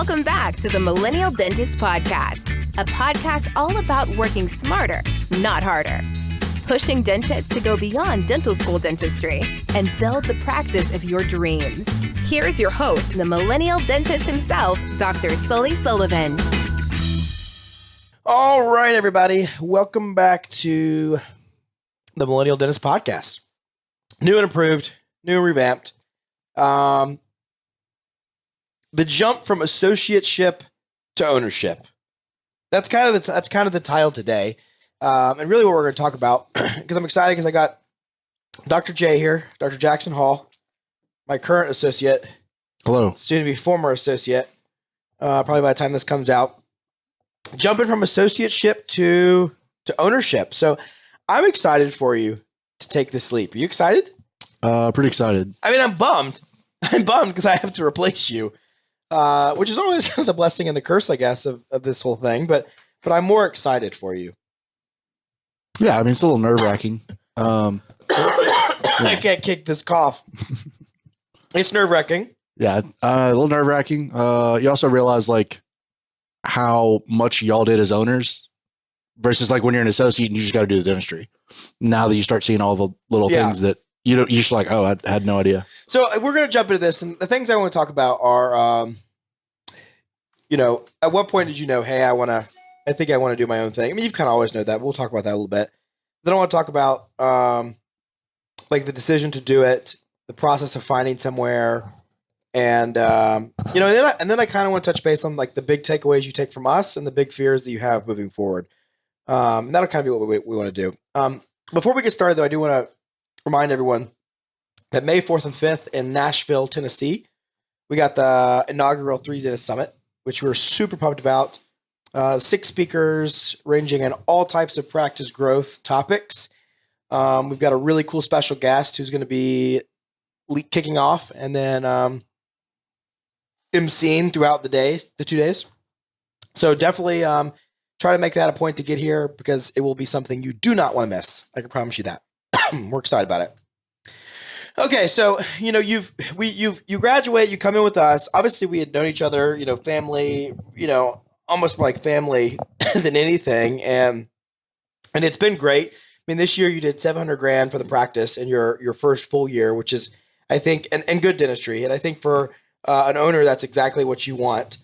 Welcome back to the Millennial Dentist Podcast, a podcast all about working smarter, not harder. Pushing dentists to go beyond dental school dentistry and build the practice of your dreams. Here is your host, the Millennial Dentist himself, Dr. Sully Sullivan. All right, everybody. Welcome back to the Millennial Dentist Podcast. New and improved, new and revamped. The jump from associateship to ownership. That's kind of the title today. And really what we're going to talk about, because I'm excited because I got Dr. J here, Dr. Jackson Hall, my current associate. Hello. Soon to be former associate, probably by the time this comes out. Jumping from associateship to ownership. So I'm excited for you to take this leap. Are you excited? Pretty excited. I mean, I'm bummed. I'm bummed because I have to replace you, which is always the blessing and the curse, I guess, of this whole thing. But I'm more excited for you. Yeah, I mean, it's a little nerve-wracking. I can't kick this cough. It's nerve-wracking. Yeah, a little nerve-wracking. You also realize, like, how much y'all did as owners versus, like, when you're an associate and you just got to do the dentistry. Now that you start seeing all the little things that you're just like, oh, I had no idea. So we're going to jump into this. And the things I want to talk about are, at what point did you know, hey, I think I want to do my own thing. I mean, you've kind of always known that. We'll talk about that a little bit. Then I want to talk about like the decision to do it, the process of finding somewhere, and and then I kind of want to touch base on like the big takeaways you take from us and the big fears that you have moving forward. And that'll kind of be what we want to do. Before we get started, though, I do want to remind everyone that May 4th and 5th in Nashville, Tennessee, we got the inaugural 3 Dentist Summit, which we're super pumped about. 6 speakers ranging in all types of practice growth topics. We've got a really cool special guest who's going to be kicking off and then emceeing throughout the 2 days. So definitely try to make that a point to get here because it will be something you do not want to miss. I can promise you that. We're excited about it. Okay, so you graduate, you come in with us. Obviously, we had known each other, family, almost like family than anything. And it's been great. I mean, this year you did $700,000 for the practice in your first full year, which is, I think, and good dentistry. And I think for an owner, that's exactly what you want.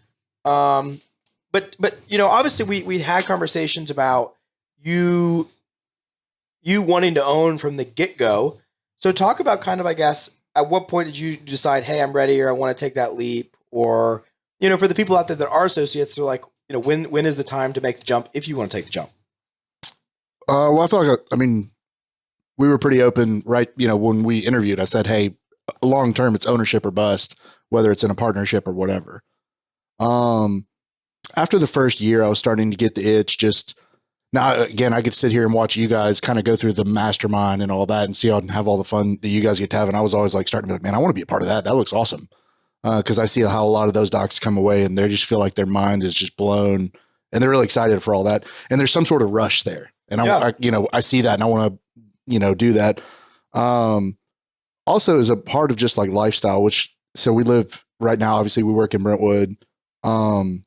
But obviously we had conversations about you wanting to own from the get-go. So talk about kind of, I guess, at what point did you decide, hey, I'm ready, or I want to take that leap? Or, for the people out there that are associates, they're like, when is the time to make the jump if you want to take the jump? Well, I feel like, we were pretty open, right? When we interviewed, I said, hey, long-term, it's ownership or bust, whether it's in a partnership or whatever. After the first year, I was starting to get the itch. Just now, again, I could sit here and watch you guys kind of go through the mastermind and all that and see how and have all the fun that you guys get to have. And I was always like starting to be like, man, I want to be a part of that. That looks awesome. Because I see how a lot of those docs come away and they just feel like their mind is just blown and they're really excited for all that. And there's some sort of rush there. And I see that and I want to, do that. Also as a part of just like lifestyle, so we live right now, obviously we work in Brentwood.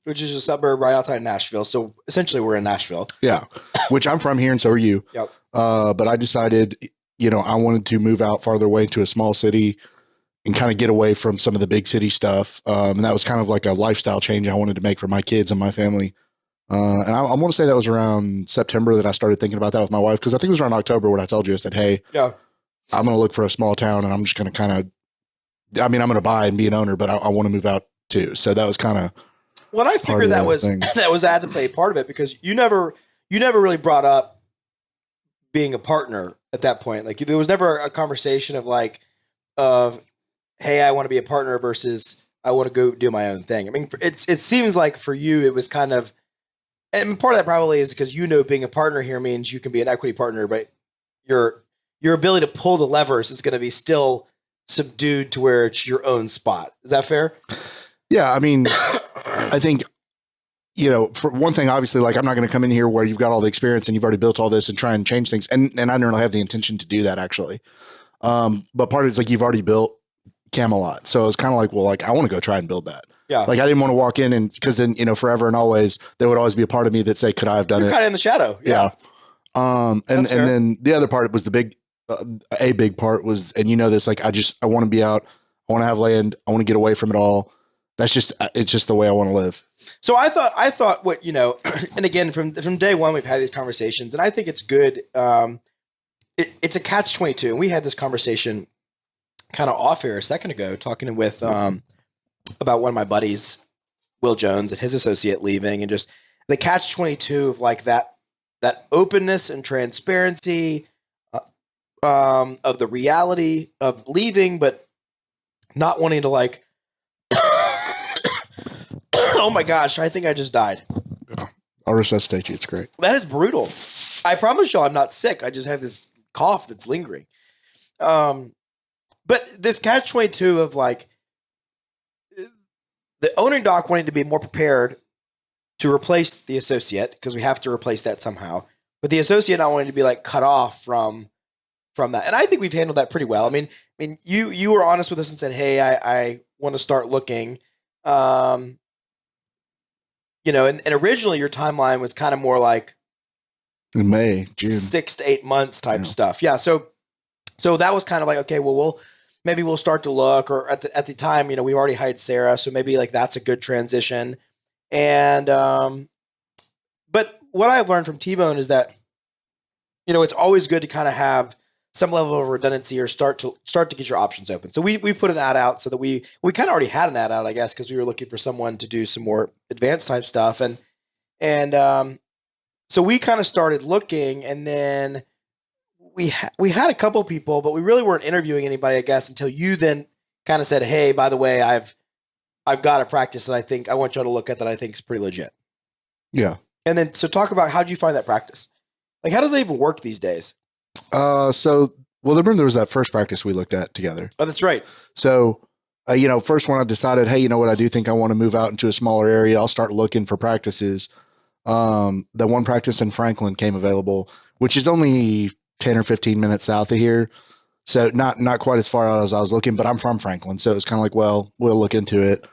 Which is a suburb right outside Nashville. So essentially we're in Nashville. Yeah. Which I'm from here and so are you. Yep. But I decided, I wanted to move out farther away to a small city and kind of get away from some of the big city stuff. And that was kind of like a lifestyle change I wanted to make for my kids and my family. And I want to say that was around September that I started thinking about that with my wife. Cause I think it was around October when I told you, I said, hey, I'm going to look for a small town and I'm just going to I'm going to buy and be an owner, but I want to move out too. So that was kind of, well, I figured that was had to play a part of it because you never really brought up being a partner at that point. Like there was never a conversation of hey, I want to be a partner versus I want to go do my own thing. I mean, it seems like for you it was kind of, and part of that probably is because being a partner here means you can be an equity partner, but your ability to pull the levers is going to be still subdued to where it's your own spot. Is that fair? Yeah, I mean, I think, for one thing, obviously, like I'm not going to come in here where you've got all the experience and you've already built all this and try and change things. And I don't have the intention to do that actually. But part of it's like you've already built Camelot. So it's kind of like, well, like I want to go try and build that. Yeah. Like I didn't want to walk in and because then, forever and always, there would always be a part of me that say, could I have done You're it? kind of in the shadow. Yeah. And then the other part was a big part was, and this, like, I want to be out. I want to have land. I want to get away from it all. It's just the way I want to live. So I thought what, and again, from day one, we've had these conversations and I think it's good. It's a catch-22. And we had this conversation kind of off air a second ago, talking with, about one of my buddies, Will Jones, and his associate leaving, and just the catch-22 of like that openness and transparency of the reality of leaving, but not wanting to like, oh my gosh, I think I just died. I'll resuscitate you. It's great. That is brutal. I promise y'all I'm not sick. I just have this cough that's lingering. But this catch-22 of like the owner doc wanting to be more prepared to replace the associate, because we have to replace that somehow, but the associate not wanting to be like cut off from that. And I think we've handled that pretty well. I mean, you were honest with us and said, hey, I want to start looking, and originally your timeline was kind of more like in May, June, 6 to 8 months type stuff. Yeah. So that was kind of like, okay, well, maybe we'll start to look, or at the time, we already hired Sarah. So maybe like that's a good transition. And, but what I've learned from T-Bone is that, it's always good to kind of have some level of redundancy or start to get your options open. So we put an ad out so that we kind of already had an ad out, I guess, because we were looking for someone to do some more advanced type stuff. And so we kind of started looking, and then we had a couple people, but we really weren't interviewing anybody, I guess, until you then kind of said, hey, by the way, I've got a practice that I think I want y'all to look at that I think is pretty legit. Yeah. And then, so talk about, how'd you find that practice? Like, how does that even work these days? Remember there was that first practice we looked at together. Oh, that's right. So, first when I decided, hey, you know what, I do think I want to move out into a smaller area. I'll start looking for practices. The one practice in Franklin came available, which is only 10 or 15 minutes south of here. So not quite as far out as I was looking, but I'm from Franklin. So it was kind of like, well, we'll look into it.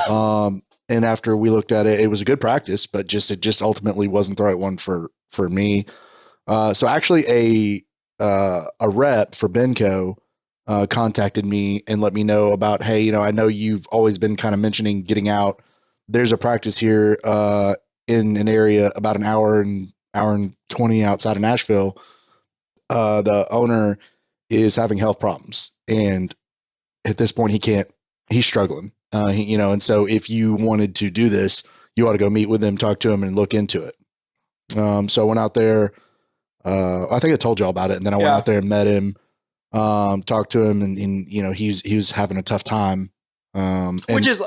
And after we looked at it, it was a good practice, but it just ultimately wasn't the right one for me. So actually a rep for Benco contacted me and let me know about, hey, I know you've always been kind of mentioning getting out. There's a practice here in an area about an hour and 20 outside of Nashville. The owner is having health problems, and at this point he's struggling. And so if you wanted to do this, you ought to go meet with him, talk to him, and look into it. So I went out there. I think I told y'all about it, and then I went out there and met him, talked to him, and he was having a tough time. Which is,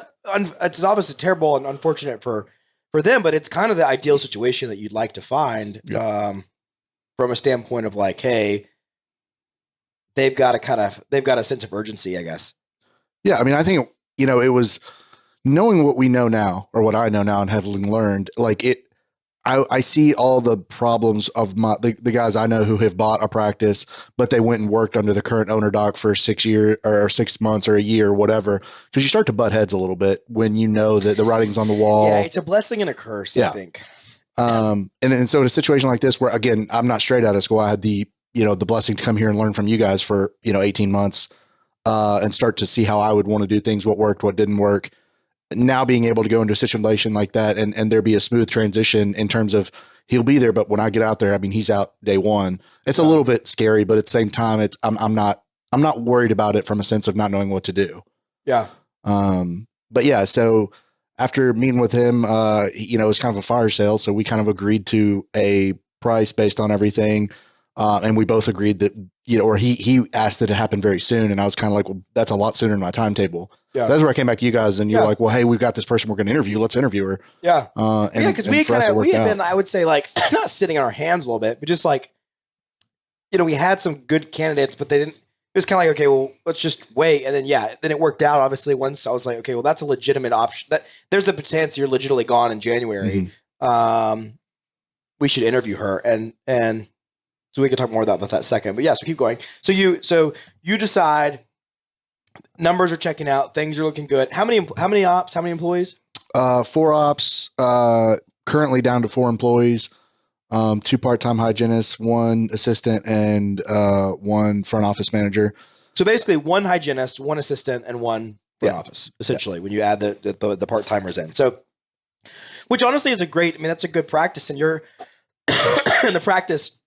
it's obviously terrible and unfortunate for them, but it's kind of the ideal situation that you'd like to find, from a standpoint of like, hey, they've got a sense of urgency, I guess. Yeah. I mean, I think, it was knowing what we know now, or what I know now and having learned, like I see all the problems of the guys I know who have bought a practice, but they went and worked under the current owner doc for 6 years or 6 months or a year or whatever. Cause you start to butt heads a little bit when you know that the writing's on the wall. Yeah. It's a blessing and a curse, I think. And so in a situation like this, where again, I'm not straight out of school, I had the blessing to come here and learn from you guys for, 18 months, and start to see how I would want to do things, what worked, what didn't work. Now being able to go into a situation like that and there be a smooth transition in terms of he'll be there, but when I get out there, I mean, he's out day one. It's a little bit scary, but at the same time, I'm not worried about it from a sense of not knowing what to do. Yeah. But yeah, so after meeting with him, it was kind of a fire sale. So we kind of agreed to a price based on everything. And we both agreed that, or he asked that it happen very soon. And I was kind of like, well, that's a lot sooner than my timetable. Yeah. That's where I came back to you guys, and you're like, well, hey, we've got this person we're going to interview. Let's interview her. Yeah. Because we had been, I would say, like, not sitting on our hands a little bit, but just like, we had some good candidates, but they didn't. It was kind of like, okay, well, let's just wait. And then it worked out. Obviously, once I was like, okay, well, that's a legitimate option. That there's the chance you're legitimately gone in January. Mm-hmm. We should interview her, and so we can talk more about that second. But yeah, so keep going. So you decide numbers are checking out. Things are looking good. How many ops? How many employees? 4 ops, currently down to 4 employees, 2 part-time hygienists, 1 assistant, and 1 front office manager. So basically 1 hygienist, 1 assistant, and 1 front office, essentially, when you add the part-timers in. So, which honestly is that's a good practice. And you're in the practice,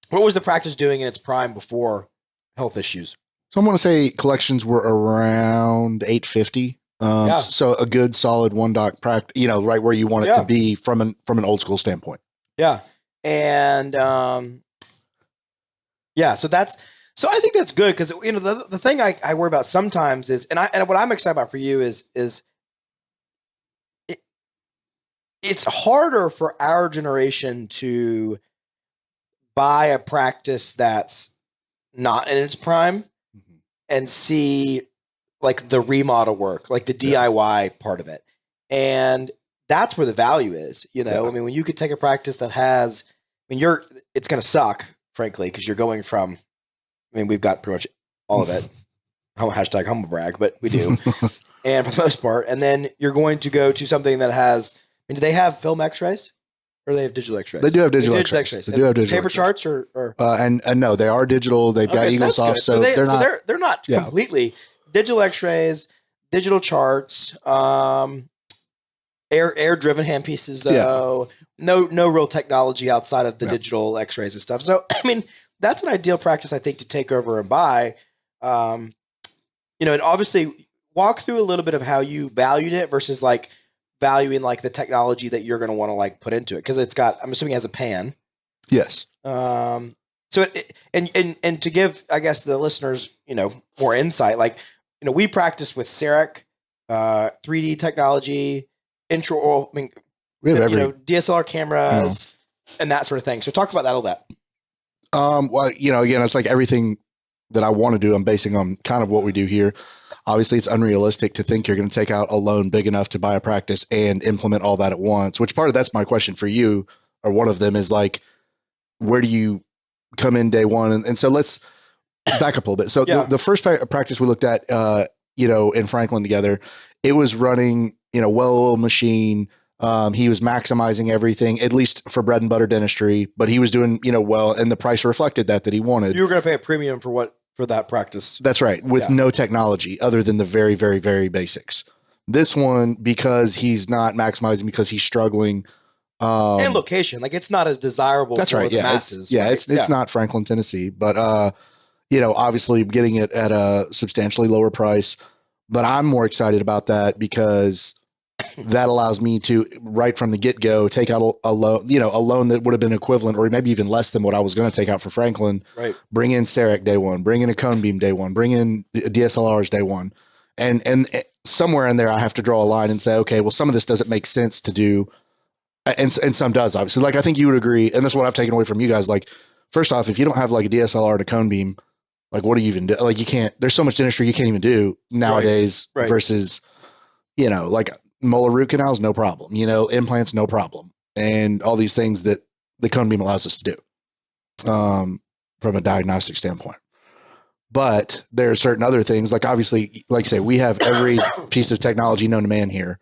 what was the practice doing in its prime before health issues? So I'm going to say collections were around 850. So a good solid 1 doc practice, right where you want it to be from an old school standpoint. Yeah. And, so I think that's good. Cause the thing I worry about sometimes is, and what I'm excited about for you is it's harder for our generation to buy a practice that's not in its prime and see like the remodel work, like the DIY part of it. And that's where the value is, I mean, when you could take a practice that has, it's going to suck, frankly, because you're going from, we've got pretty much all of it. Hashtag humble brag, but we do. And for the most part, and then you're going to go to something that has, do they have film x-rays or do they have digital x-rays? They do have digital x-rays. They do have digital paper charts or and no, they are digital. They've got EagleSoft, so they're not completely digital x-rays, digital charts, air driven handpieces though. No real technology outside of the digital x-rays and stuff. So that's an ideal practice, I think, to take over and buy. And obviously walk through a little bit of how you valued it versus like valuing like the technology that you're going to want to like put into it. Cause I'm assuming it has a pan. Yes. So and to give, I guess, the listeners, more insight, like, we practice with CEREC, 3D technology, intraoral, we have DSLR cameras and that sort of thing. So talk about that a little bit. Well, again, it's like everything that I want to do, I'm basing on kind of what we do here. Obviously, it's unrealistic to think you're going to take out a loan big enough to buy a practice and implement all that at once, which part of that's my question for you, or one of them is like, where do you come in day one? And so let's back up a little bit. So the first practice we looked at, in Franklin together, it was running, well-oiled machine. He was maximizing everything, at least for bread and butter dentistry, but he was doing, well, and the price reflected that he wanted. You were going to pay a premium for that practice. That's right. With no technology other than the very, very, very basics. This one, because he's not maximizing, because he's struggling. And location, like it's not as desirable that's for right. the masses. It's not Franklin, Tennessee, but, obviously getting it at a substantially lower price, but I'm more excited about that because that allows me to, right from the get-go, take out a loan that would have been equivalent or maybe even less than what I was going to take out for Franklin. Right. Bring in CEREC day one, bring in a cone beam day one, bring in DSLRs day one. And somewhere in there, I have to draw a line and say, okay, well, some of this doesn't make sense to do. And some does, obviously. Like, I think you would agree, and this is what I've taken away from you guys. Like, first off, if you don't have like a DSLR and a cone beam, like, what do you even do? Like, you can't, there's so much dentistry you can't even do nowadays versus, like, molar root canals, no problem. Implants, no problem. And all these things that the cone beam allows us to do from a diagnostic standpoint. But there are certain other things, like obviously, like I say, we have every piece of technology known to man here.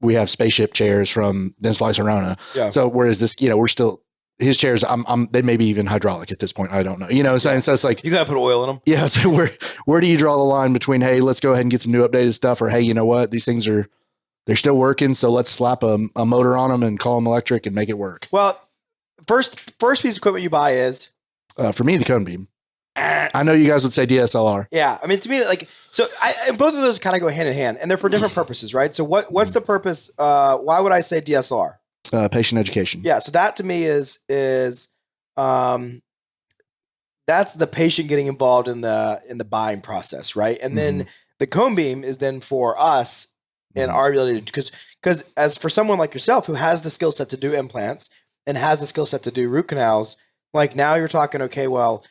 We have spaceship chairs from Dentsply Sirona. Yeah. So whereas this, we're still, his chairs, they may be even hydraulic at this point. I don't know. So it's like, you got to put oil in them. Yeah. So where do you draw the line between, hey, let's go ahead and get some new updated stuff, or hey, you know what, these things they're still working, so let's slap a motor on them and call them electric and make it work. Well, first piece of equipment you buy is for me the cone beam. I know you guys would say DSLR. Yeah, I mean, to me, like, so and both of those kind of go hand in hand, and they're for different purposes, right? So what's the purpose? Why would I say DSLR? Patient education. Yeah, so that to me is that's the patient getting involved in the buying process, right? And then the cone beam is then for us and our ability to, because as for someone like yourself who has the skill set to do implants and has the skill set to do root canals, like now you're talking, okay, well,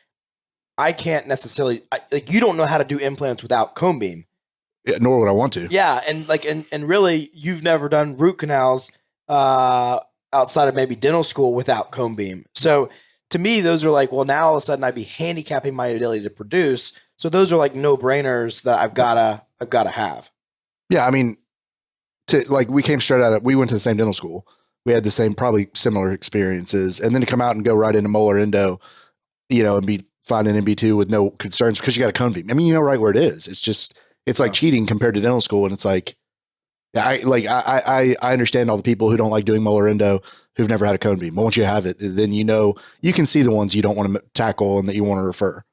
I can't necessarily, like, you don't know how to do implants without cone beam. Yeah, nor would I want to. Yeah, and like, and really, you've never done root canals outside of maybe dental school without cone beam. So to me, those are like, well, now all of a sudden I'd be handicapping my ability to produce. So those are like no brainers that I've gotta have. Yeah. I mean, we came straight out of, we went to the same dental school. We had the same, probably similar experiences. And then to come out and go right into molar endo, and be fine in MB2 with no concerns because you got a cone beam. I mean, you know right where it is. It's just, it's like cheating compared to dental school. And it's like, I understand all the people who don't like doing molar endo who've never had a cone beam. But once you have it, then you can see the ones you don't want to tackle and that you want to refer.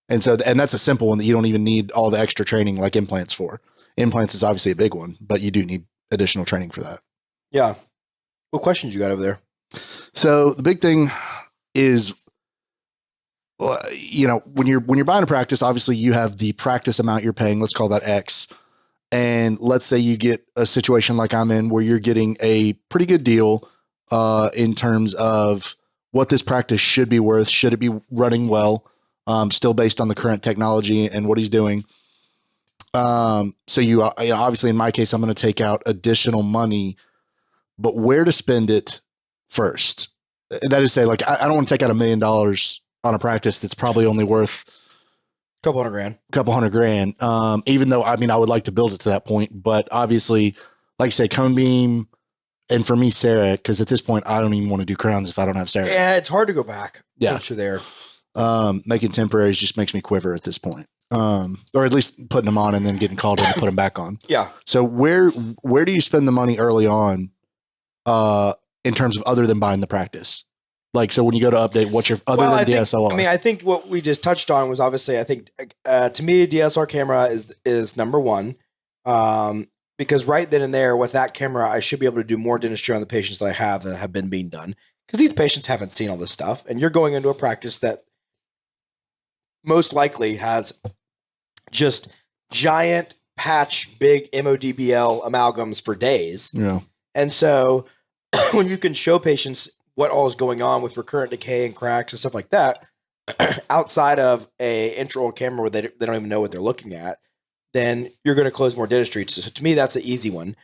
And so, and that's a simple one that you don't even need all the extra training like implants for. Implants is obviously a big one, but you do need additional training for that. Yeah. What questions you got over there? So the big thing is, when you're buying a practice, obviously you have the practice amount you're paying. Let's call that X. And let's say you get a situation like I'm in where you're getting a pretty good deal in terms of what this practice should be worth. Should it be running well? Still based on the current technology and what he's doing. So obviously in my case, I'm going to take out additional money, but where to spend it first? That is to say, like, I don't want to take out $1 million on a practice that's probably only worth a couple $100,000. $200,000. Even though, I mean, I would like to build it to that point, but obviously, like I say, cone beam, and for me, CEREC, because at this point, I don't even want to do crowns if I don't have CEREC. Yeah, it's hard to go back. Yeah. Once you're there. Making temporaries just makes me quiver at this point. Or at least putting them on and then getting called in to put them back on. Yeah. So where do you spend the money early on, in terms of other than buying the practice? Like, so when you go to update, what's your other than DSLR? I mean, I think what we just touched on was obviously, I think, to me, a DSLR camera is number one. Because right then and there with that camera, I should be able to do more dentistry on the patients that I have that have been being done. Because these patients haven't seen all this stuff. And you're going into a practice that most likely has just giant patch, big MODBL amalgams for days. Yeah. And so when you can show patients what all is going on with recurrent decay and cracks and stuff like that, outside of a intraoral camera where they don't even know what they're looking at, then you're going to close more dentistry. So to me, that's an easy one.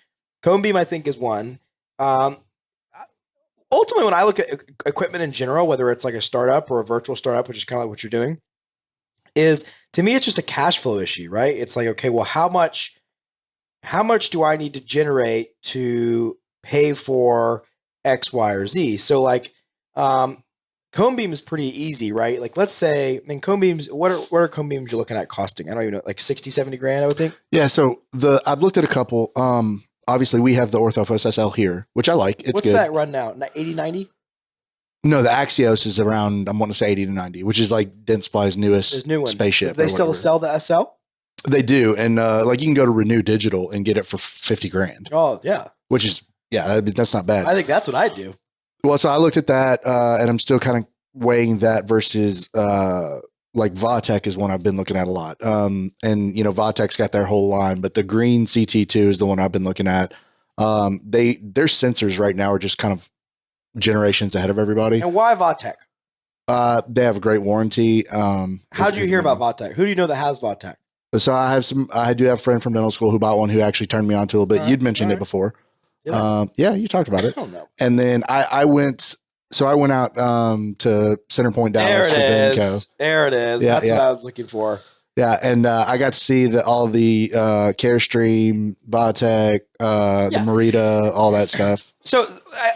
Cone beam, I think, is one. Ultimately, when I look at equipment in general, whether it's like a startup or a virtual startup, which is kind of like what you're doing, is to me, it's just a cash flow issue, right? It's like, okay, well, how much do I need to generate to pay for X, Y, or Z? So like, cone beam is pretty easy, right? Like, let's say, I mean, cone beams, what are cone beams you're looking at costing? I don't even know, like 60, 70 grand, I would think. Yeah. So I've looked at a couple. Obviously we have the Orthofos SL here, which I like. It's What's good. that run now? 80, 90? No, the Axios is around, I'm wanting to say 80 to 90, which is like Dentsply's newest spaceship. Do they still sell the SL? They do. And like you can go to Renew Digital and get it for 50 grand. Oh, yeah. Which is, yeah, that's not bad. I think that's what I do. Well, so I looked at that and I'm still kind of weighing that versus like Vautech is one I've been looking at a lot. And, Vautech's got their whole line, but the green CT2 is the one I've been looking at. Their sensors right now are just kind of generations ahead of everybody. And why Vautech? They have a great warranty. How'd you hear about Vautech? Who do you know that has Vautech? So I do have a friend from dental school who bought one who actually turned me on to a little bit. You'd mentioned it before. Yeah, you talked about it. I don't know. And then I went out to Centerpoint Dallas for Venco. There it is. That's what I was looking for. Yeah, and I got to see all the Carestream, Vautech, the Merita, all that stuff. So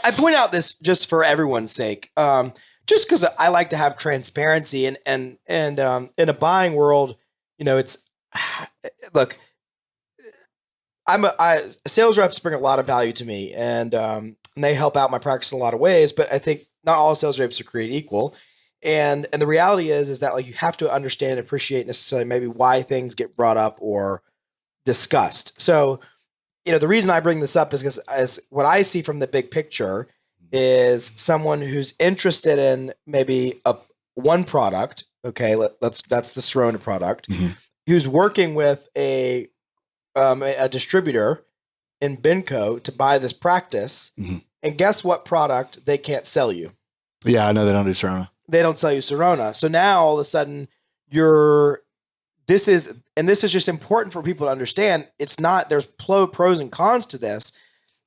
I point out this just for everyone's sake, just because I like to have transparency and in a buying world, it's look. Sales reps bring a lot of value to me, and they help out my practice in a lot of ways. But I think not all sales reps are created equal. And the reality is that like you have to understand and appreciate necessarily maybe why things get brought up or discussed. So, the reason I bring this up is because as what I see from the big picture is someone who's interested in maybe one product. Okay, that's the Sirona product. Mm-hmm. Who's working with a distributor in Benco to buy this practice, mm-hmm. and guess what product they can't sell you? Yeah, I know they don't do Sirona. They don't sell you Sirona. So now all of a sudden this is just important for people to understand. It's not, there's pros and cons to this,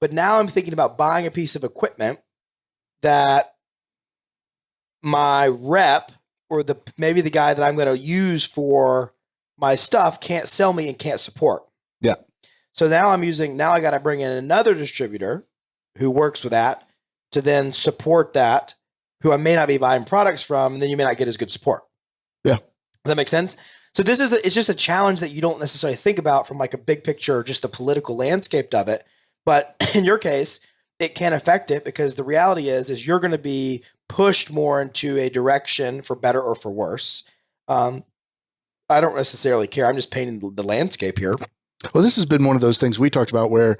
but now I'm thinking about buying a piece of equipment that my rep or maybe the guy that I'm going to use for my stuff can't sell me and can't support. Yeah. So now I got to bring in another distributor who works with that to then support that, who I may not be buying products from, and then you may not get as good support. Yeah. Does that make sense? So it's just a challenge that you don't necessarily think about from like a big picture, just the political landscape of it. But in your case, it can affect it because the reality is you're going to be pushed more into a direction for better or for worse. I don't necessarily care. I'm just painting the landscape here. Well, this has been one of those things we talked about where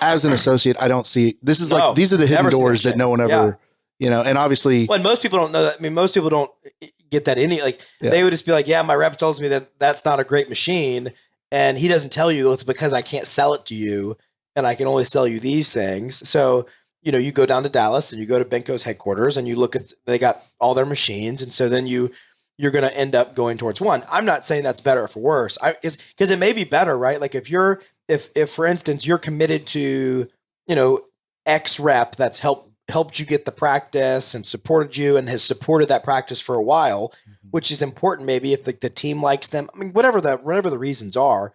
as an associate, I don't see, this is like, these are the hidden doors that no one ever, and obviously. Well, most people don't know that. I mean, most people don't get that they would just be like, yeah, my rep tells me that that's not a great machine. And he doesn't tell you it's because I can't sell it to you and I can only sell you these things. So, you go down to Dallas and you go to Benco's headquarters and you look at, they got all their machines. And so then you're going to end up going towards one. I'm not saying that's better or for worse. Because it may be better, right? Like if for instance, you're committed to, X rep that's helped you get the practice and supported you and has supported that practice for a while, which is important. Maybe if the team likes them, I mean, whatever the reasons are,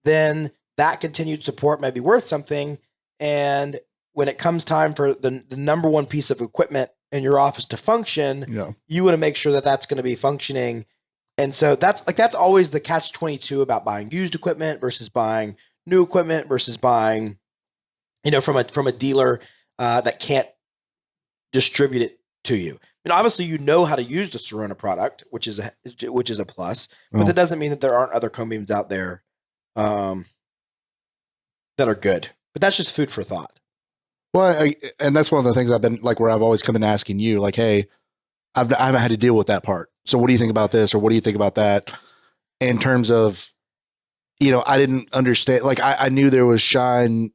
then that continued support may be worth something. And when it comes time for the number one piece of equipment in your office to function, you want to make sure that that's going to be functioning. And so that's always the catch-22 about buying used equipment versus buying new equipment versus buying, from a dealer that can't distribute it to you. And obviously, how to use the Sirona product, which is a plus. But that doesn't mean that there aren't other cone beams out there that are good. But that's just food for thought. Well, and that's one of the things I've been like, where I've always come in asking you, like, hey, I haven't had to deal with that part. So what do you think about this? Or what do you think about that? In terms of, I didn't understand, like I knew there was Shine,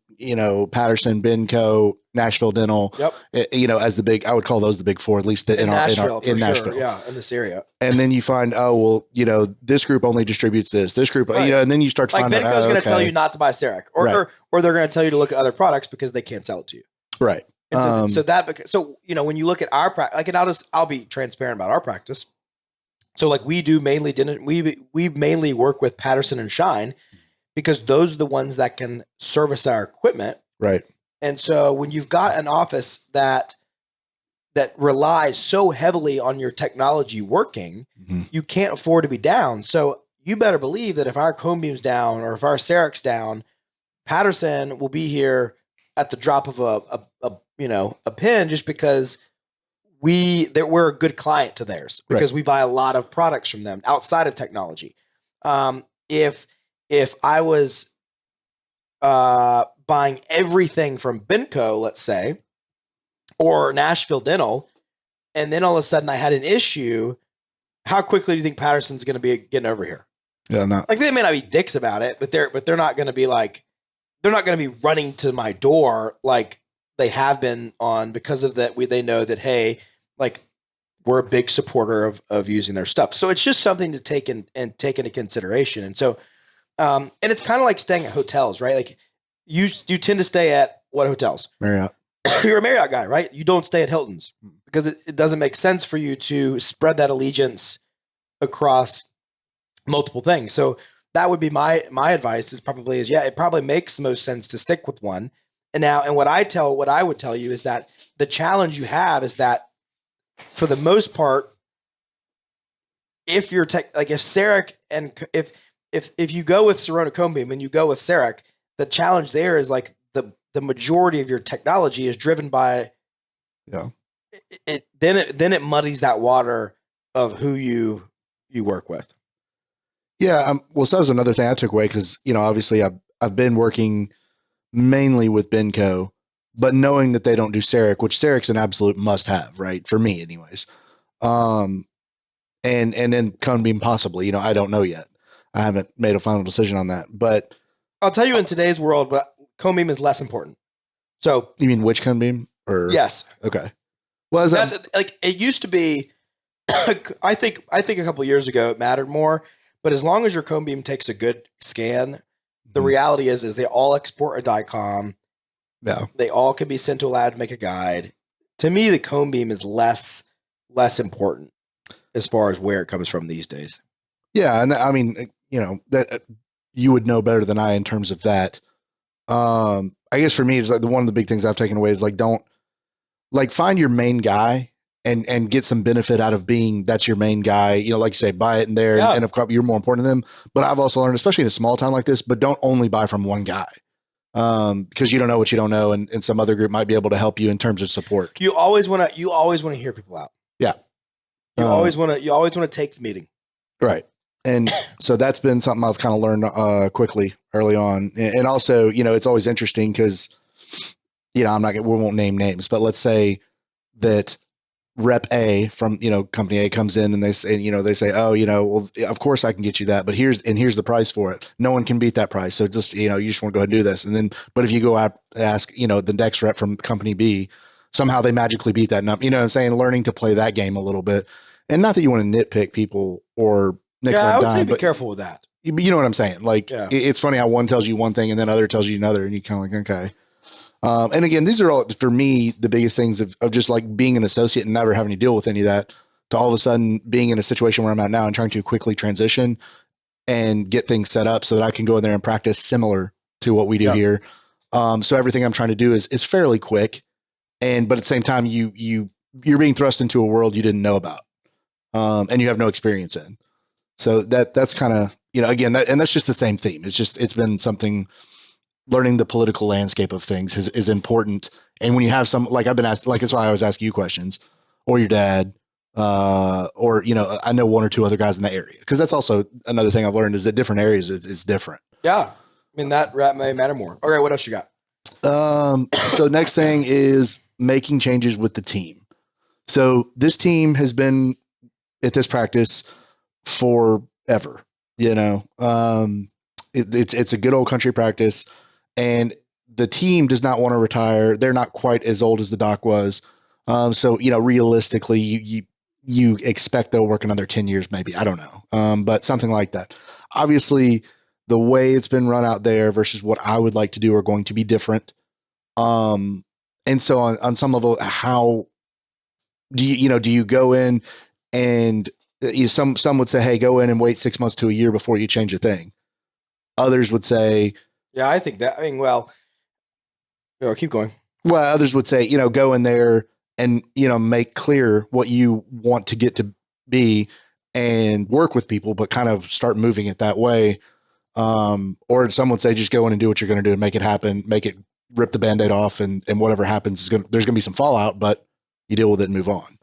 Patterson, Benco, Nashville Dental, as the big, I would call those the big four, at least in Nashville. Yeah, in this area. And then you find, this group only distributes this group, and then you start to find out. Like Benco's going to tell you not to buy Cerac, or they're going to tell you to look at other products because they can't sell it to you. Right. So when you look at our practice, like, I'll be transparent about our practice. So like we mainly work with Patterson and Shine because those are the ones that can service our equipment. Right. And so when you've got an office that relies so heavily on your technology working, you can't afford to be down. So you better believe that if our cone beam's down or if our Cerac's down, Patterson will be here at the drop of a pin, just because we're a good client to theirs because we buy a lot of products from them outside of technology. If I was buying everything from Benco, let's say, or Nashville Dental, and then all of a sudden I had an issue, how quickly do you think Patterson's going to be getting over here? Yeah, not like they may not be dicks about it, but they're not going to be like, they're not going to be running to my door like they have been on because of that. They know that, hey, like we're a big supporter of using their stuff. So it's just something to take into consideration. And so, and it's kind of like staying at hotels, right? Like you tend to stay at what hotels? Marriott. You're a Marriott guy, right? You don't stay at Hilton's because it doesn't make sense for you to spread that allegiance across multiple things. So that would be my advice it probably makes the most sense to stick with one. And what I would tell you is that the challenge you have is that for the most part, if you're if Cerac and if you go with Sirona cone beam and you go with Cerac, the challenge there is like the majority of your technology is driven by it. Then it muddies that water of who you work with. Yeah. Well, so that was another thing I took away because, obviously I've been working mainly with Benco, but knowing that they don't do Cerac, which Cerac's an absolute must have, right? For me anyways. And then cone beam possibly, I don't know yet. I haven't made a final decision on that, but I'll tell you in today's world, but cone beam is less important. So you mean which cone beam or yes. Okay. Well, that's like, it used to be, I think a couple of years ago it mattered more, but as long as your cone beam takes a good scan, the reality is they all export a DICOM. Yeah. They all can be sent to a lab to make a guide. To me, the cone beam is less less important as far as where it comes from these days. Yeah. And I mean, that you would know better than I in terms of that. I guess for me, it's like one of the big things I've taken away is like, don't like find your main guy and get some benefit out of being that's your main guy. Like you say, buy it in there, and of course you're more important to them. But I've also learned, especially in a small town like this, but don't only buy from one guy, because you don't know what you don't know, and some other group might be able to help you in terms of support. You always want to hear people out. Yeah, you always want to take the meeting. Right. And so that's been something I've kind of learned quickly early on, and also it's always interesting because we won't name names, but let's say that rep A from, company A comes in and they say, oh, well, of course I can get you that, but here's the price for it. No one can beat that price. So just, you just want to go ahead and do this. And then, but if you go out, ask, the next rep from company B, somehow they magically beat that number, what I'm saying? Learning to play that game a little bit. And not that you want to nitpick people or I would say be careful with that. You know what I'm saying? Like, it's funny how one tells you one thing and then other tells you another, and you kind of like, okay. And again, these are all, for me, the biggest things of just like being an associate and never having to deal with any of that, to all of a sudden being in a situation where I'm at now and trying to quickly transition and get things set up so that I can go in there and practice similar to what we do here. So everything I'm trying to do is fairly quick. But at the same time, you're being thrust into a world you didn't know about, and you have no experience in. So that's kind of, again, and that's just the same theme. It's been something. Learning the political landscape of things is important. And when you have some, like I've been asked, like, that's why I always ask you questions, or your dad, or, I know one or two other guys in the area. Cause that's also another thing I've learned is that different areas is different. Yeah. I mean, that may matter more. Okay. What else you got? So next thing is making changes with the team. So this team has been at this practice forever, it's a good old country practice. And the team does not want to retire. They're not quite as old as the doc was. So, realistically, you expect they'll work another 10 years, maybe. I don't know. But something like that. Obviously, the way it's been run out there versus what I would like to do are going to be different. And so on some level, how do you go in and some would say, hey, go in and wait 6 months to a year before you change a thing. Others would say, yeah, I think that, keep going. Well, others would say, go in there and, make clear what you want to get to be and work with people, but kind of start moving it that way. Or some would say, just go in and do what you're going to do and make it happen, rip the Band-Aid off, and whatever happens there's going to be some fallout, but you deal with it and move on.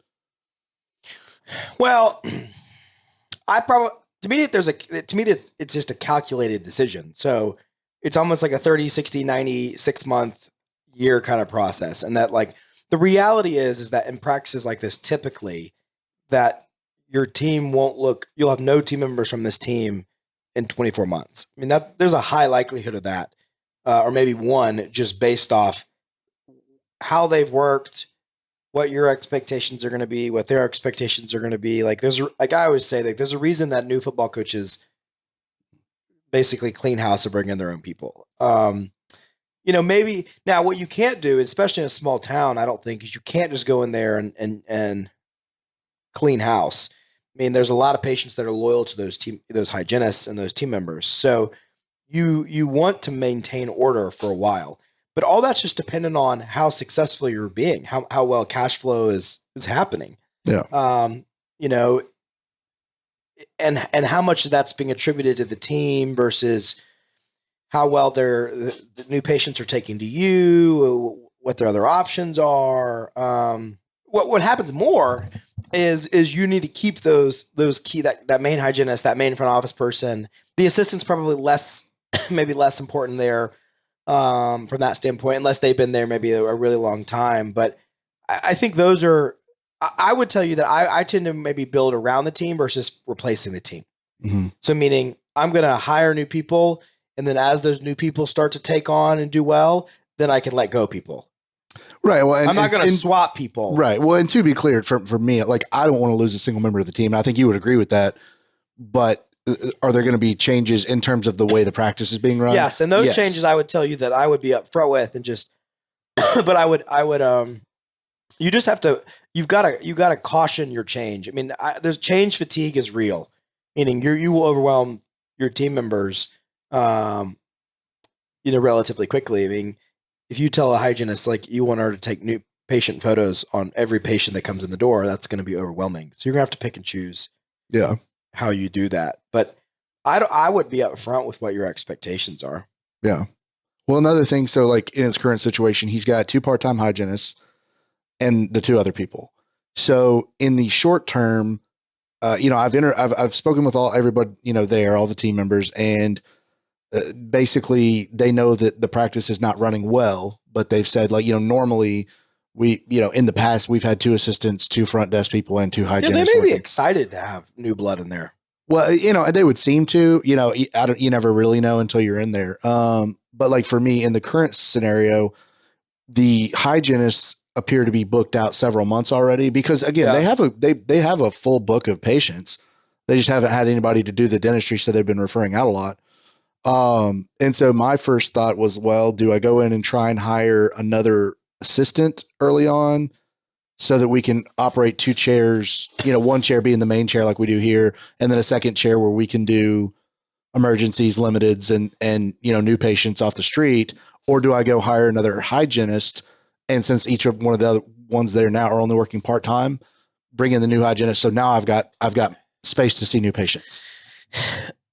Well, to me, it's just a calculated decision. So it's almost like a 30, 60, 90, 6 month, year kind of process. And that, like, the reality is that in practices like this, typically that your team you'll have no team members from this team in 24 months. I mean, there's a high likelihood of that, or maybe one, just based off how they've worked, what your expectations are going to be, what their expectations are going to be. Like I always say, there's a reason that new football coaches basically clean house and bring in their own people. Maybe now what you can't do, especially in a small town, I don't think, is you can't just go in there and clean house. I mean, there's a lot of patients that are loyal to those hygienists and those team members. So you want to maintain order for a while. But all that's just dependent on how successful you're being, how well cash flow is happening. Yeah. And how much that's being attributed to the team versus how well the new patients are taking to you, what their other options are. What happens more is you need to keep those key, that main hygienist, that main front office person. The assistant's probably maybe less important there. From that standpoint, unless they've been there maybe a really long time. But I think those are, I would tell you that I tend to maybe build around the team versus replacing the team. Mm-hmm. So meaning I'm going to hire new people, and then as those new people start to take on and do well, then I can let go people. Right. Well, I'm not going to swap people. Right. Well, and to be clear, for me, like, I don't want to lose a single member of the team. And I think you would agree with that. But are there going to be changes in terms of the way the practice is being run? Yes. And those changes, I would tell you that I would be upfront with, and just, but I would, you just have to, you've got to caution your change. I mean, there's change fatigue is real, meaning you will overwhelm your team members, relatively quickly. I mean, if you tell a hygienist like you want her to take new patient photos on every patient that comes in the door, that's going to be overwhelming. So you're gonna have to pick and choose. Yeah. How you do that, but I would be upfront with what your expectations are. Yeah. Well, another thing. So, like in his current situation, he's got 2 part-time hygienists and the 2 other people. So, in the short term, I've spoken with everybody, there, all the team members, and basically they know that the practice is not running well, but they've said normally we, in the past we've had 2 assistants, 2 front desk people, and 2 hygienists. Yeah, they may be excited to have new blood in there. Well, they would seem to, you never really know until you're in there. But like for me in the current scenario, the hygienists appear to be booked out several months already because again, they have a full book of patients. They just haven't had anybody to do the dentistry. So they've been referring out a lot. And so my first thought was, well, do I go in and try and hire another assistant early on so that we can operate 2 chairs, 1 chair being the main chair like we do here, and then a second chair where we can do emergencies, limiteds, and new patients off the street? Or do I go hire another hygienist? And since each of one of the other ones there now are only working part-time, bring in the new hygienist. So now I've got space to see new patients.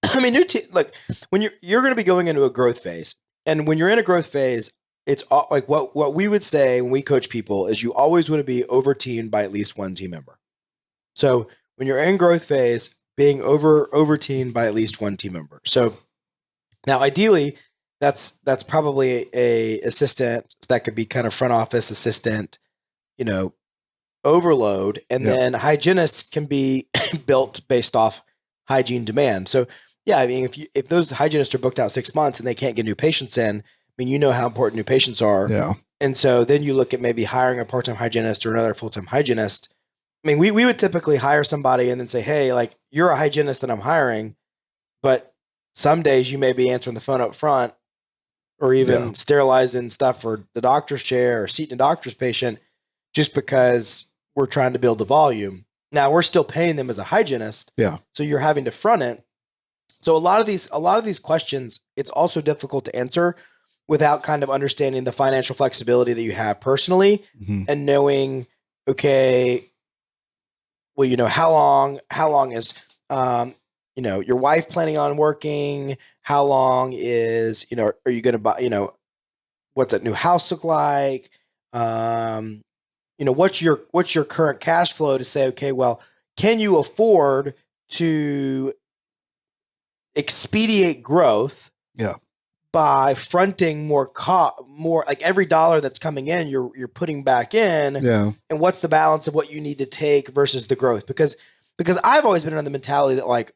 I mean, look, when you're going to be going into a growth phase, and when you're in a growth phase, it's like what we would say when we coach people is you always want to be over-teamed by at least 1 team member. So when you're in growth phase, being over-teamed by at least 1 team member. So now ideally that's probably a assistant that could be kind of front office assistant, overload. And then hygienists can be built based off hygiene demand. So yeah, I mean, if those hygienists are booked out 6 months and they can't get new patients in, I mean, how important new patients are. Yeah. And so then you look at maybe hiring a part-time hygienist or another full-time hygienist. I mean, we would typically hire somebody and then say, hey, like you're a hygienist that I'm hiring, but some days you may be answering the phone up front or even sterilizing stuff for the doctor's chair or seating a doctor's patient just because we're trying to build the volume. Now we're still paying them as a hygienist. Yeah. So you're having to front it. So a lot of these questions, it's also difficult to answer without kind of understanding the financial flexibility that you have personally and knowing, okay, well, how long is, your wife planning on working? How long is, are you going to buy, what's that new house look like? What's your current cash flow to say, okay, well, can you afford to expedite growth? Yeah. By fronting more like every dollar that's coming in, you're putting back in. Yeah. And what's the balance of what you need to take versus the growth? Because I've always been under the mentality that like,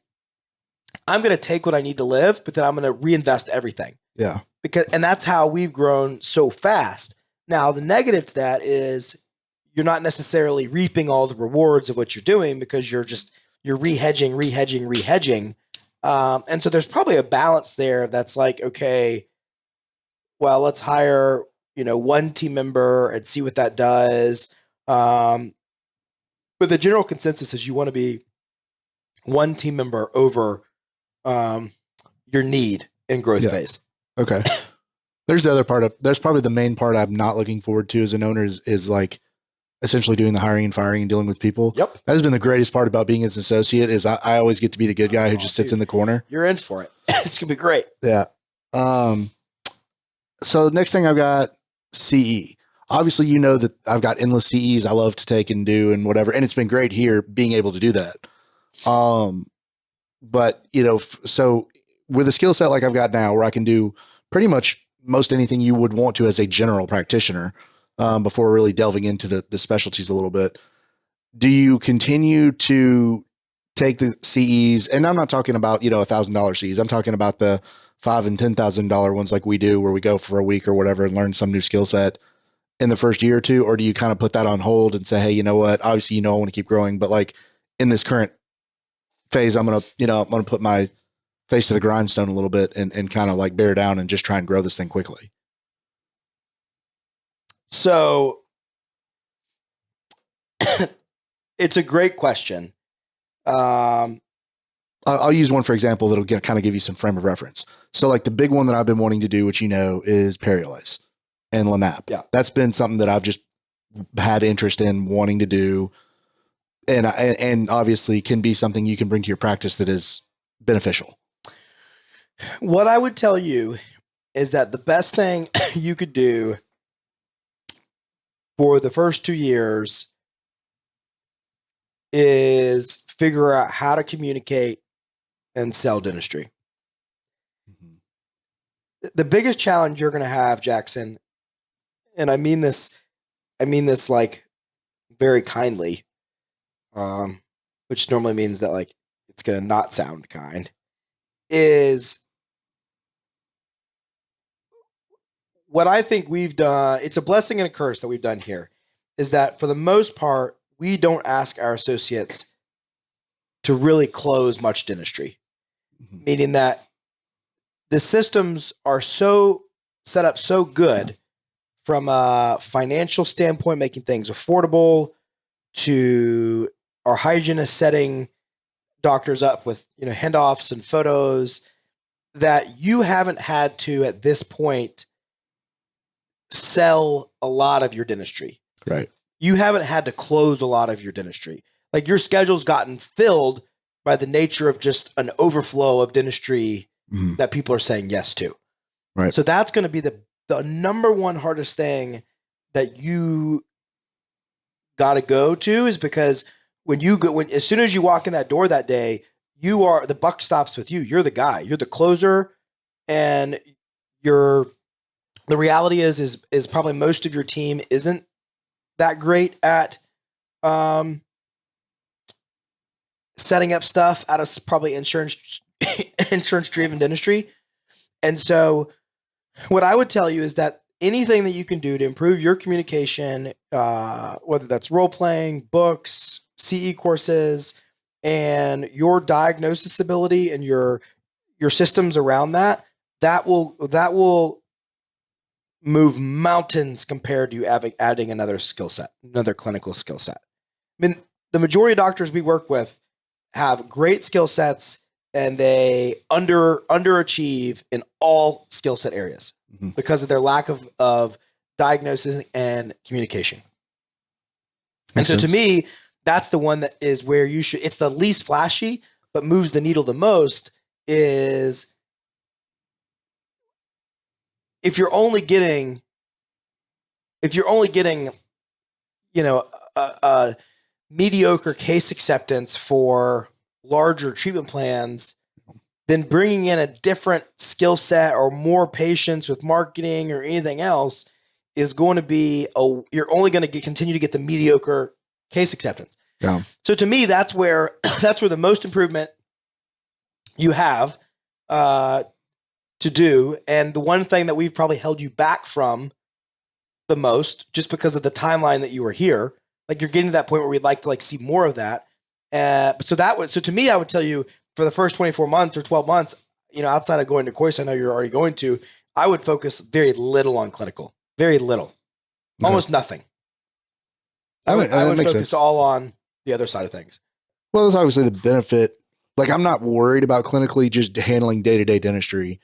I'm going to take what I need to live, but then I'm going to reinvest everything. Yeah. And that's how we've grown so fast. Now, the negative to that is you're not necessarily reaping all the rewards of what you're doing because you're rehedging. And so there's probably a balance there that's like, okay, well, let's hire, 1 team member and see what that does. But the general consensus is you want to be 1 team member over your need in growth phase. Okay. There's the other there's probably the main part I'm not looking forward to as an owner is like essentially doing the hiring and firing and dealing with people. Yep. That has been the greatest part about being as an associate is I always get to be the good guy who just sits in the corner. You're in for it. It's going to be great. Yeah. So next thing I've got CE. Obviously, that I've got endless CEs I love to take and do and whatever. And it's been great here being able to do that. But so with a skill set like I've got now where I can do pretty much most anything you would want to as a general practitioner, before really delving into the specialties a little bit, do you continue to take the CEs? And I'm not talking about, $1,000 CEs. I'm talking about the $5,000 and $10,000 ones like we do where we go for a week or whatever and learn some new skill set in the first year or two? Or do you kind of put that on hold and say, hey, you know what, obviously, I want to keep growing, but like in this current phase, I'm going to put my face to the grindstone a little bit and kind of like bear down and just try and grow this thing quickly. So It's a great question. I'll use one for example that'll kind of give you some frame of reference. So like the big one that I've been wanting to do, which is Periolase and LANAP. Yeah. That's been something that I've just had interest in wanting to do. And obviously can be something you can bring to your practice that is beneficial. What I would tell you is that the best thing you could do for the first 2 years is figure out how to communicate and sell dentistry. Mm-hmm. The biggest challenge you're going to have, Jackson, and I mean this like very kindly, which normally means that like it's going to not sound kind, is what I think we've done. It's a blessing and a curse that we've done here, is that for the most part, we don't ask our associates to really close much dentistry, meaning that the systems are so set up so good from a financial standpoint, making things affordable, to our hygienist setting doctors up with handoffs and photos, that you haven't had to at this point sell a lot of your dentistry. Right. You haven't had to close a lot of your dentistry. Like your schedule's gotten filled by the nature of just an overflow of dentistry that people are saying yes to. Right. So that's going to be the number one hardest thing that you got to go to, is because as soon as you walk in that door that day, the buck stops with you. You're the guy. You're the closer, and the reality is probably most of your team isn't that great at setting up stuff out of probably insurance driven dentistry. And so what I would tell you is that anything that you can do to improve your communication, whether that's role playing, books, CE courses, and your diagnosis ability and your systems around that will move mountains compared to you adding another skill set, another clinical skill set. I mean, the majority of doctors we work with have great skill sets, and they underachieve in all skill set areas because of their lack of diagnosis and communication. Makes and so sense. To me, that's the one that is where it's the least flashy, but moves the needle the most. Is if you're only getting a mediocre case acceptance for larger treatment plans, then bringing in a different skill set or more patients with marketing or anything else is going to be you're only going to continue to get the mediocre case acceptance. Yeah. So to me, that's where the most improvement you have to do. And the one thing that we've probably held you back from the most, just because of the timeline that you were here, like you're getting to that point where we'd like to see more of that. So to me, I would tell you, for the first 24 months or 12 months, outside of going to course, I know you're already going to, I would focus very little on clinical, very little, almost nothing. I would focus all on the other side of things. Well, that's obviously the benefit. Like, I'm not worried about clinically just handling day-to-day dentistry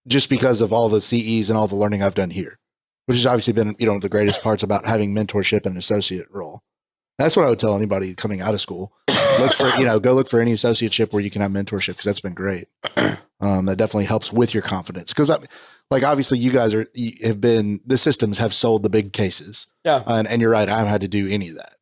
just because of all the CEs and all the learning I've done here, which has obviously been, the greatest parts about having mentorship and an associate role. That's what I would tell anybody coming out of school. Go look for any associateship where you can have mentorship, because that's been great. That definitely helps with your confidence. Because obviously you guys the systems have sold the big cases. Yeah. And you're right. I haven't had to do any of that.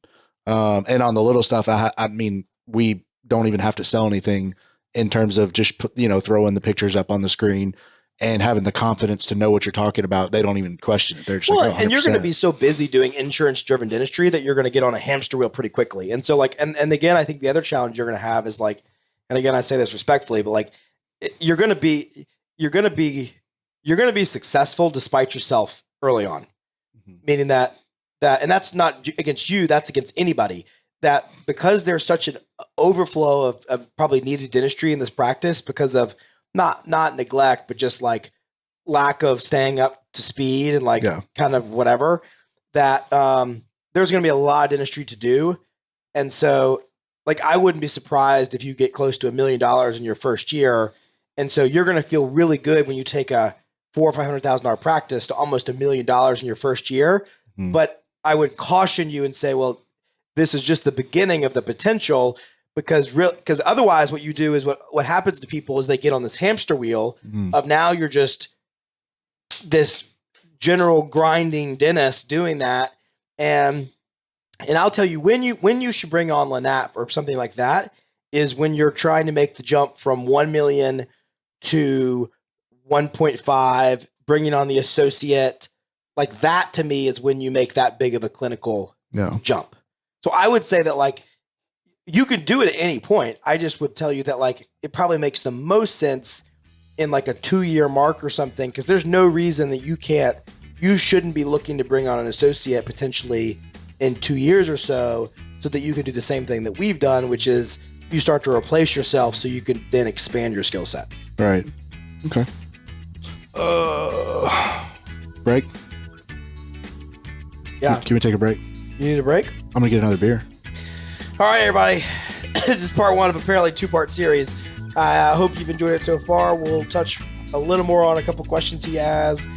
And on the little stuff, I mean, we don't even have to sell anything in terms of just throwing the pictures up on the screen and having the confidence to know what you're talking about. They don't even question it. They're just and you're going to be so busy doing insurance-driven dentistry that you're going to get on a hamster wheel pretty quickly. And so and again, I think the other challenge you're going to have is and again, I say this respectfully, but you're going to be successful despite yourself early on, meaning that, and that's not against you, that's against anybody, that because there's such an overflow of probably needed dentistry in this practice because of not neglect, but just lack of staying up to speed and kind of whatever, that there's going to be a lot of dentistry to do. And so like, I wouldn't be surprised if you get close to $1 million in your first year. And so you're going to feel really good when you take a $400,000 or $500,000 practice to almost $1 million in your first year. But I would caution you and say, well, this is just the beginning of the potential, because otherwise what you do is what happens to people is they get on this hamster wheel of now you're just this general grinding dentist doing that. And I'll tell you when you should bring on Lanap or something like that is when you're trying to make the jump from 1 million to 1.5, bringing on the associate. Like that to me is when you make that big of a clinical jump. So I would say that like you could do it at any point. I just would tell you that like it probably makes the most sense in like a 2-year mark or something, because there's no reason that you shouldn't be looking to bring on an associate potentially in 2 years or so that you can do the same thing that we've done, which is you start to replace yourself so you can then expand your skill set. Right. Okay. Break? Yeah. Can we take a break? You need a break? I'm going to get another beer. All right, everybody. This is part 1 of apparently 2-part series. I hope you've enjoyed it so far. We'll touch a little more on a couple questions he has.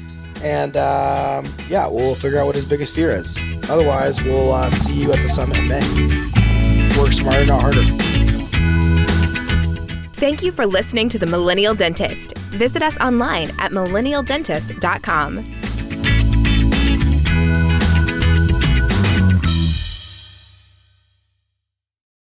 And we'll figure out what his biggest fear is. Otherwise, we'll see you at the summit in May. Work smarter, not harder. Thank you for listening to The Millennial Dentist. Visit us online at millennialdentist.com.